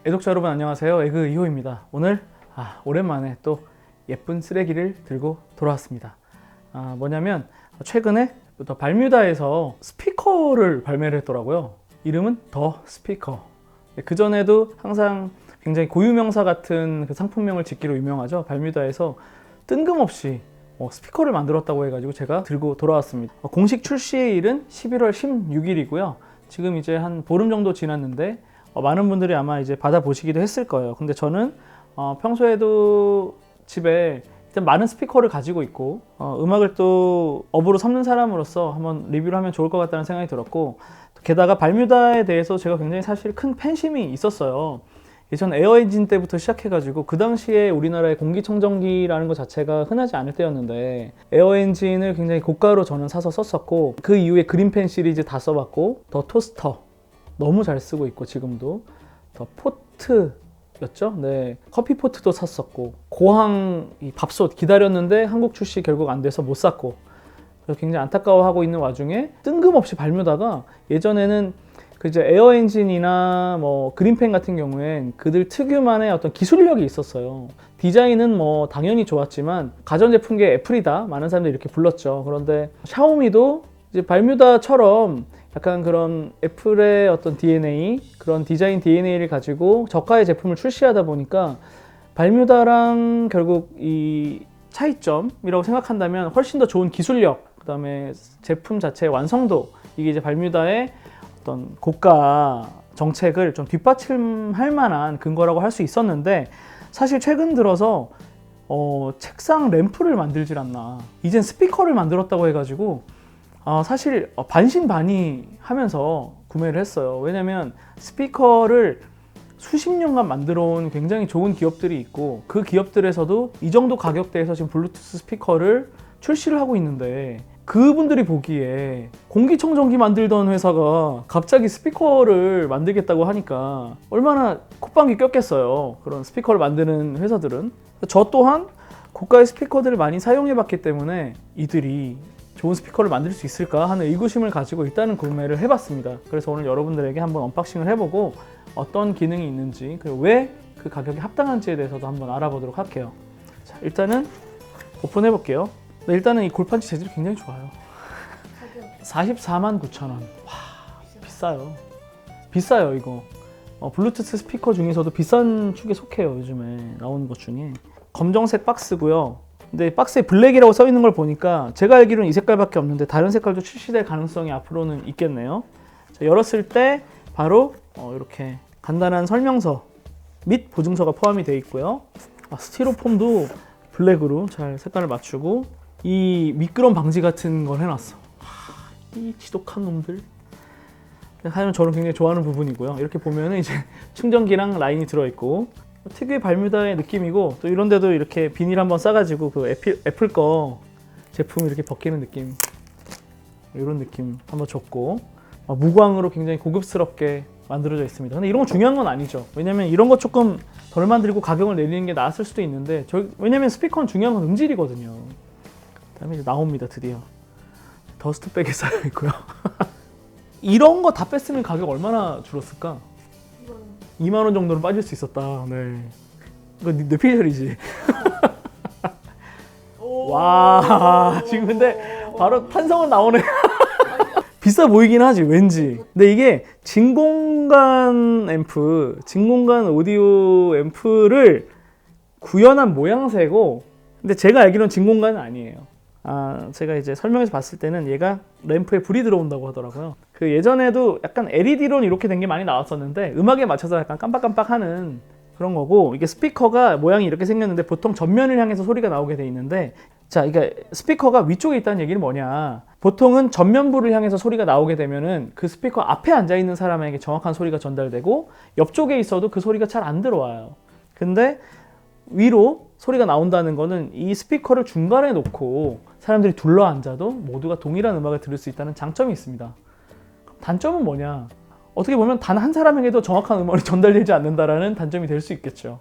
애독자 여러분 안녕하세요. 에그 2호입니다. 오늘 오랜만에 또 예쁜 쓰레기를 들고 돌아왔습니다. 뭐냐면 최근에 발뮤다에서 스피커를 발매를 했더라고요. 이름은 더 스피커. 그전에도 항상 굉장히 고유명사 같은 그 상품명을 짓기로 유명하죠. 발뮤다에서 뜬금없이 스피커를 만들었다고 해가지고 제가 들고 돌아왔습니다. 공식 출시일은 11월 16일이고요. 지금 이제 한 보름 정도 지났는데 많은 분들이 아마 이제 받아보시기도 했을 거예요. 근데 저는 평소에도 집에 일단 많은 스피커를 가지고 있고 음악을 또 업으로 삼는 사람으로서 한번 리뷰를 하면 좋을 것 같다는 생각이 들었고, 게다가 발뮤다에 대해서 제가 굉장히 사실 큰 팬심이 있었어요. 예전 에어엔진 때부터 시작해가지고 그 당시에 우리나라의 공기청정기라는 것 자체가 흔하지 않을 때였는데 에어엔진을 굉장히 고가로 저는 사서 썼었고, 그 이후에 그린펜 시리즈 다 써봤고, 더 토스터 너무 잘 쓰고 있고, 지금도 더 포트였죠. 네, 커피 포트도 샀었고, 고항 이 밥솥 기다렸는데 한국 출시 결국 안 돼서 못 샀고, 그래서 굉장히 안타까워하고 있는 와중에 뜬금없이 발뮤다가 예전에는 그저 에어엔진이나 그린펜 같은 경우엔 그들 특유만의 어떤 기술력이 있었어요. 디자인은 당연히 좋았지만 가전제품계 애플이다 많은 사람들이 이렇게 불렀죠. 그런데 샤오미도 이제 발뮤다처럼 약간 그런 애플의 어떤 DNA, 그런 디자인 DNA를 가지고 저가의 제품을 출시하다 보니까 발뮤다랑 결국 이 차이점이라고 생각한다면 훨씬 더 좋은 기술력, 그 다음에 제품 자체의 완성도, 이게 이제 발뮤다의 어떤 고가 정책을 좀 뒷받침할 만한 근거라고 할 수 있었는데, 사실 최근 들어서 책상 램프를 만들질 않나, 이젠 스피커를 만들었다고 해가지고 사실 반신반의하면서 구매를 했어요. 왜냐면 스피커를 수십 년간 만들어 온 굉장히 좋은 기업들이 있고, 그 기업들에서도 이 정도 가격대에서 지금 블루투스 스피커를 출시를 하고 있는데, 그분들이 보기에 공기청정기 만들던 회사가 갑자기 스피커를 만들겠다고 하니까 얼마나 콧방귀 꼈겠어요. 그런 스피커를 만드는 회사들은. 저 또한 고가의 스피커들을 많이 사용해봤기 때문에 이들이 좋은 스피커를 만들 수 있을까 하는 의구심을 가지고 일단은 구매를 해봤습니다. 그래서 오늘 여러분들에게 한번 언박싱을 해보고 어떤 기능이 있는지, 그리고 왜 그 가격이 합당한지에 대해서도 한번 알아보도록 할게요. 자, 일단은 오픈해 볼게요. 네, 일단은 이 골판지 재질이 굉장히 좋아요. 44만 9천 원. 와, 비싸요. 비싸요 이거. 블루투스 스피커 중에서도 비싼 축에 속해요. 요즘에 나오는 것 중에. 검정색 박스고요. 근데 박스에 블랙이라고 써 있는 걸 보니까 제가 알기로는 이 색깔밖에 없는데 다른 색깔도 출시될 가능성이 앞으로는 있겠네요. 자, 열었을 때 바로 이렇게 간단한 설명서 및 보증서가 포함이 되어 있고요. 스티로폼도 블랙으로 잘 색깔을 맞추고, 이 미끄럼 방지 같은 걸 해놨어. 이 지독한 놈들. 하지만 저는 굉장히 좋아하는 부분이고요. 이렇게 보면은 이제 충전기랑 라인이 들어있고, 특유의 발뮤다의 느낌이고, 또 이런 데도 이렇게 비닐 한번 싸가지고 그 애플 거 제품 이렇게 벗기는 느낌, 이런 느낌 한번 줬고, 무광으로 굉장히 고급스럽게 만들어져 있습니다. 근데 이런 거 중요한 건 아니죠. 왜냐면 이런 거 조금 덜 만들고 가격을 내리는 게 나았을 수도 있는데, 왜냐면 스피커는 중요한 건 음질이거든요. 그다음에 이제 나옵니다. 드디어 더스트백에 쌓여 있고요. 이런 거 다 뺐으면 가격 얼마나 줄었을까? 2만 원 정도는 빠질 수 있었다. 네. 이거 내 피셜이지. 와, 지금 근데 바로 탄성은 나오네. 비싸 보이긴 하지 왠지. 근데 이게 진공관 앰프, 진공관 오디오 앰프를 구현한 모양새고, 근데 제가 알기로는 진공관은 아니에요. 제가 이제 설명해서 봤을 때는 얘가 램프에 불이 들어온다고 하더라고요. 그 예전에도 약간 LED로는 이렇게 된 게 많이 나왔었는데, 음악에 맞춰서 약간 깜빡깜빡하는 그런 거고, 이게 스피커가 모양이 이렇게 생겼는데 보통 전면을 향해서 소리가 나오게 돼 있는데, 자, 이게 스피커가 위쪽에 있다는 얘기는 뭐냐? 보통은 전면부를 향해서 소리가 나오게 되면은 그 스피커 앞에 앉아 있는 사람에게 정확한 소리가 전달되고, 옆쪽에 있어도 그 소리가 잘 안 들어와요. 근데 위로 소리가 나온다는 거는 이 스피커를 중간에 놓고 사람들이 둘러 앉아도 모두가 동일한 음악을 들을 수 있다는 장점이 있습니다. 단점은 뭐냐? 어떻게 보면 단 한 사람에게도 정확한 음악이 전달되지 않는다라는 단점이 될 수 있겠죠.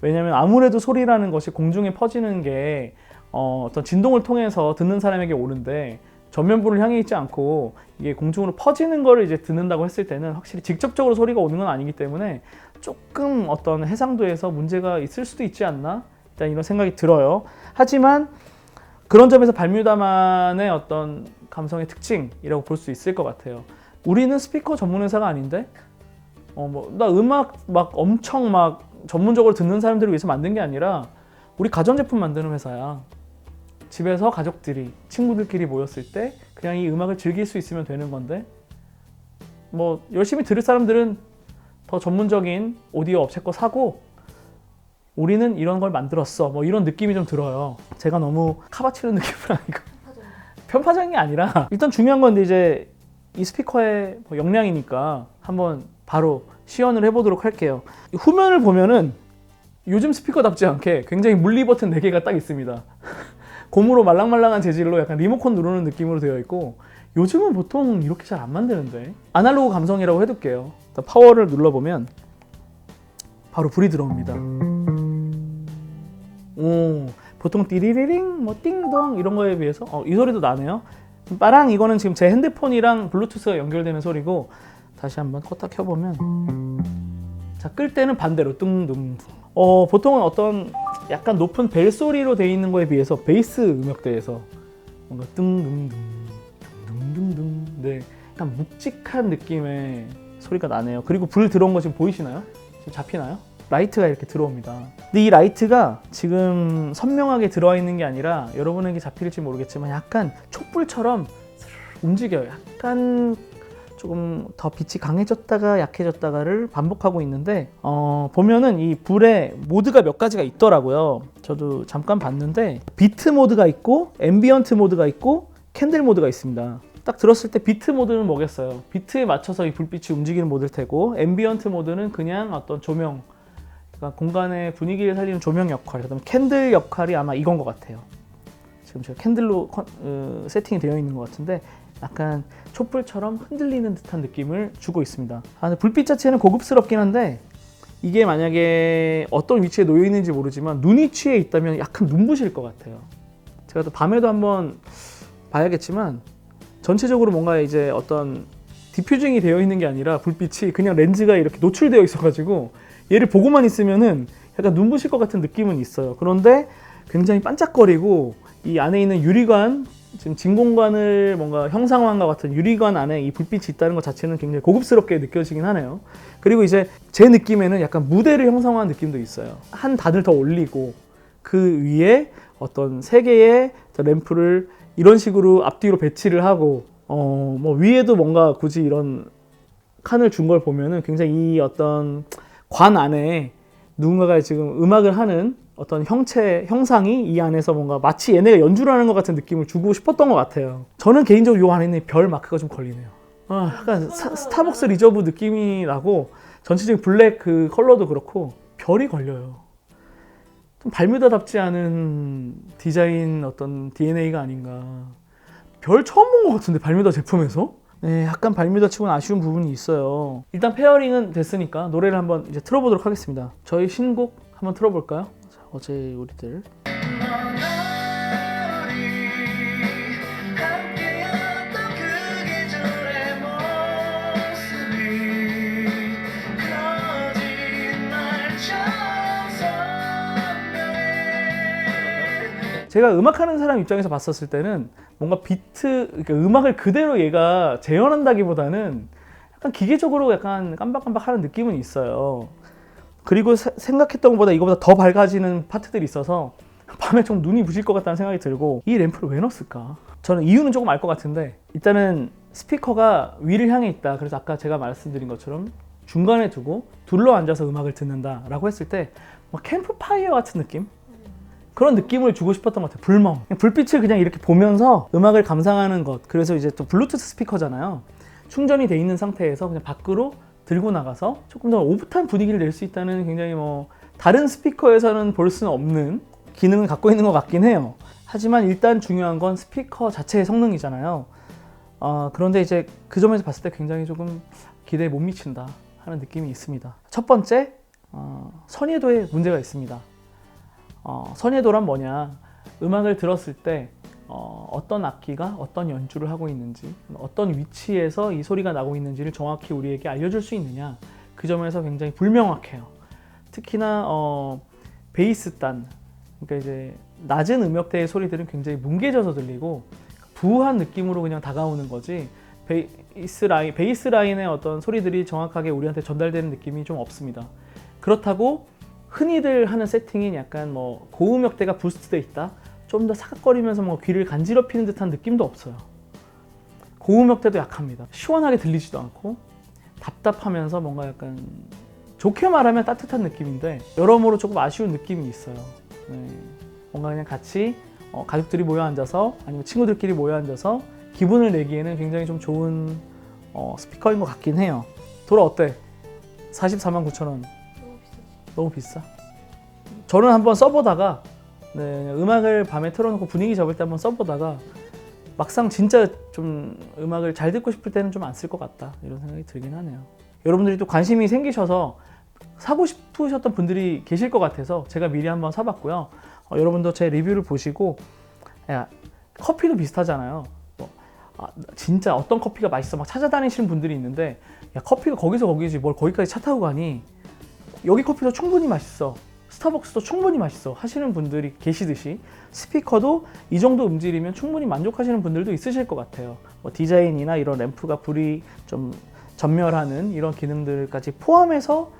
왜냐면 아무래도 소리라는 것이 공중에 퍼지는 게 어떤 진동을 통해서 듣는 사람에게 오는데, 전면부를 향해 있지 않고 이게 공중으로 퍼지는 거를 이제 듣는다고 했을 때는 확실히 직접적으로 소리가 오는 건 아니기 때문에 조금 어떤 해상도에서 문제가 있을 수도 있지 않나? 일단 이런 생각이 들어요. 하지만 그런 점에서 발뮤다만의 어떤 감성의 특징이라고 볼 수 있을 것 같아요. 우리는 스피커 전문 회사가 아닌데, 나 음악 막 엄청 막 전문적으로 듣는 사람들을 위해서 만든 게 아니라 우리 가전제품 만드는 회사야. 집에서 가족들이, 친구들끼리 모였을 때 그냥 이 음악을 즐길 수 있으면 되는 건데, 뭐 열심히 들을 사람들은 더 전문적인 오디오 업체 거 사고 우리는 이런 걸 만들었어. 뭐 이런 느낌이 좀 들어요. 제가 너무 카바치는 느낌은 아니고 편파적인 게 아니라 일단 중요한 건 이제 이 스피커의 역량이니까 한번 바로 시연을 해보도록 할게요. 후면을 보면은 요즘 스피커답지 않게 굉장히 물리 버튼 4개가 딱 있습니다. 고무로 말랑말랑한 재질로 약간 리모컨 누르는 느낌으로 되어 있고, 요즘은 보통 이렇게 잘 안 만드는데, 아날로그 감성이라고 해둘게요. 일단 파워를 눌러보면 바로 불이 들어옵니다. 보통 띠리리링, 뭐 띵동 이런 거에 비해서 이 소리도 나네요. 빠랑, 이거는 지금 제 핸드폰이랑 블루투스가 연결되는 소리고, 다시 한번 껐다 켜보면, 자, 끌 때는 반대로 뚱둥. 보통은 어떤 약간 높은 벨 소리로 되어 있는 거에 비해서 베이스 음역대에서 뭔가 뚱둥둥 둥둥둥, 네, 약간 묵직한 느낌의 소리가 나네요. 그리고 불 들어온 거 지금 보이시나요? 지금 잡히나요? 라이트가 이렇게 들어옵니다. 근데 이 라이트가 지금 선명하게 들어와 있는 게 아니라, 여러분에게 잡힐지 모르겠지만 약간 촛불처럼 움직여요. 약간 조금 더 빛이 강해졌다가 약해졌다가를 반복하고 있는데, 보면은 이 불에 모드가 몇 가지가 있더라고요. 저도 잠깐 봤는데 비트 모드가 있고 앰비언트 모드가 있고 캔들 모드가 있습니다. 딱 들었을 때 비트 모드는 뭐겠어요? 비트에 맞춰서 이 불빛이 움직이는 모드일 테고, 앰비언트 모드는 그냥 어떤 조명, 그러니까 공간의 분위기를 살리는 조명 역할, 그다음에 캔들 역할이 아마 이건 것 같아요. 지금 제가 캔들로 세팅이 되어 있는 것 같은데 약간 촛불처럼 흔들리는 듯한 느낌을 주고 있습니다. 근데 불빛 자체는 고급스럽긴 한데, 이게 만약에 어떤 위치에 놓여 있는지 모르지만 눈 위치에 있다면 약간 눈부실 것 같아요. 제가 또 밤에도 한번 봐야겠지만, 전체적으로 뭔가 이제 어떤 디퓨징이 되어 있는 게 아니라 불빛이 그냥 렌즈가 이렇게 노출되어 있어가지고 얘를 보고만 있으면은 약간 눈부실 것 같은 느낌은 있어요. 그런데 굉장히 반짝거리고, 이 안에 있는 유리관, 지금 진공관을 뭔가 형상화한 것 같은 유리관 안에 이 불빛이 있다는 것 자체는 굉장히 고급스럽게 느껴지긴 하네요. 그리고 이제 제 느낌에는 약간 무대를 형상화한 느낌도 있어요. 한 단을 더 올리고 그 위에 어떤 3개의 램프를 이런 식으로 앞뒤로 배치를 하고, 뭐 위에도 뭔가 굳이 이런 칸을 준 걸 보면은 굉장히 이 어떤 관 안에 누군가가 지금 음악을 하는 어떤 형상이 이 안에서 뭔가 마치 얘네가 연주를 하는 것 같은 느낌을 주고 싶었던 것 같아요. 저는 개인적으로 이 안에 있는 별 마크가 좀 걸리네요. 약간 스타벅스 리저브 느낌이 나고, 전체적인 블랙 그 컬러도 그렇고 별이 걸려요. 좀 발뮤다답지 않은 디자인 어떤 DNA가 아닌가. 별 처음 본 것 같은데, 발뮤다 제품에서? 네, 약간 발뮤다 치고는 아쉬운 부분이 있어요. 일단 페어링은 됐으니까 노래를 한번 이제 틀어보도록 하겠습니다. 저희 신곡 한번 틀어볼까요? 자, 어제 우리들. 제가 음악하는 사람 입장에서 봤었을 때는 뭔가 비트, 그러니까 음악을 그대로 얘가 재현한다기보다는 약간 기계적으로 약간 깜박깜박 하는 느낌은 있어요. 그리고 생각했던 것보다 이거보다 더 밝아지는 파트들이 있어서 밤에 좀 눈이 부실 것 같다는 생각이 들고, 이 램프를 왜 넣었을까? 저는 이유는 조금 알 것 같은데, 일단은 스피커가 위를 향해 있다. 그래서 아까 제가 말씀드린 것처럼 중간에 두고 둘러 앉아서 음악을 듣는다라고 했을 때 막 캠프파이어 같은 느낌? 그런 느낌을 주고 싶었던 것 같아요. 불멍. 불빛을 그냥 이렇게 보면서 음악을 감상하는 것. 그래서 이제 또 블루투스 스피커잖아요. 충전이 돼 있는 상태에서 그냥 밖으로 들고 나가서 조금 더 오붓한 분위기를 낼 수 있다는, 굉장히 뭐 다른 스피커에서는 볼 수는 없는 기능을 갖고 있는 것 같긴 해요. 하지만 일단 중요한 건 스피커 자체의 성능이잖아요. 그런데 이제 그 점에서 봤을 때 굉장히 조금 기대에 못 미친다 하는 느낌이 있습니다. 첫 번째, 선예도에 문제가 있습니다. 선예도란 뭐냐, 음악을 들었을 때 어떤 악기가 어떤 연주를 하고 있는지, 어떤 위치에서 이 소리가 나고 있는지를 정확히 우리에게 알려줄 수 있느냐, 그 점에서 굉장히 불명확해요. 특히나 베이스 단, 그러니까 이제 낮은 음역대의 소리들은 굉장히 뭉개져서 들리고 부한 느낌으로 그냥 다가오는 거지, 베이스 라인의 어떤 소리들이 정확하게 우리한테 전달되는 느낌이 좀 없습니다. 그렇다고 흔히들 하는 세팅인 약간 뭐 고음역대가 부스트돼 있다, 좀 더 사각거리면서 뭐 귀를 간지럽히는 듯한 느낌도 없어요. 고음역대도 약합니다. 시원하게 들리지도 않고 답답하면서 뭔가 약간 좋게 말하면 따뜻한 느낌인데 여러모로 조금 아쉬운 느낌이 있어요. 네. 뭔가 그냥 같이 가족들이 모여 앉아서 아니면 친구들끼리 모여 앉아서 기분을 내기에는 굉장히 좀 좋은 스피커인 것 같긴 해요. 도라 어때? 44만 9천 원. 너무 비싸? 저는 한번 써보다가 네, 음악을 밤에 틀어놓고 분위기 잡을 때 한번 써보다가 막상 진짜 좀 음악을 잘 듣고 싶을 때는 좀 안 쓸 것 같다, 이런 생각이 들긴 하네요. 여러분들이 또 관심이 생기셔서 사고 싶으셨던 분들이 계실 것 같아서 제가 미리 한번 사봤고요. 여러분도 제 리뷰를 보시고, 야, 커피도 비슷하잖아요. 진짜 어떤 커피가 맛있어 막 찾아다니시는 분들이 있는데, 야, 커피가 거기서 거기지 뭘 거기까지 차 타고 가니, 여기 커피도 충분히 맛있어, 스타벅스도 충분히 맛있어 하시는 분들이 계시듯이 스피커도 이 정도 음질이면 충분히 만족하시는 분들도 있으실 것 같아요. 뭐 디자인이나 이런 앰프가 불이 좀 전멸하는 이런 기능들까지 포함해서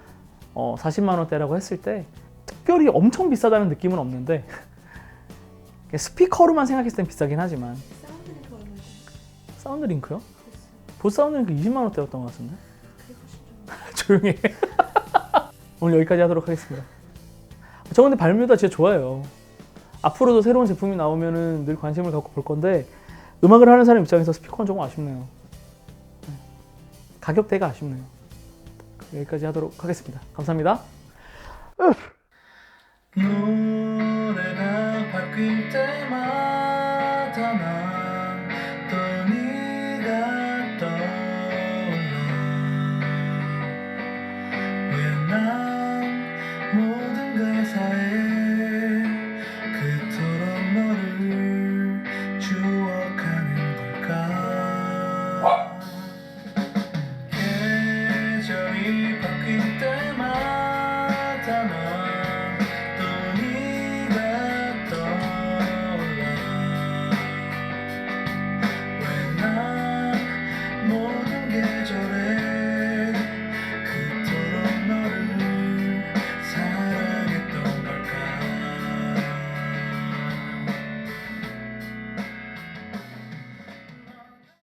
40만 원대라고 했을 때 특별히 엄청 비싸다는 느낌은 없는데 스피커로만 생각했을 땐 비싸긴 하지만. 사운드링크 얼마죠? 사운드링크요? 보스 사운드링크 20만 원대였던 것 같은데? 조용히 해. 오늘 여기까지 하도록 하겠습니다. 저 근데 발뮤다 진짜 좋아해요. 앞으로도 새로운 제품이 나오면은 늘 관심을 갖고 볼 건데, 음악을 하는 사람 입장에서 스피커는 조금 아쉽네요. 가격대가 아쉽네요. 여기까지 하도록 하겠습니다. 감사합니다.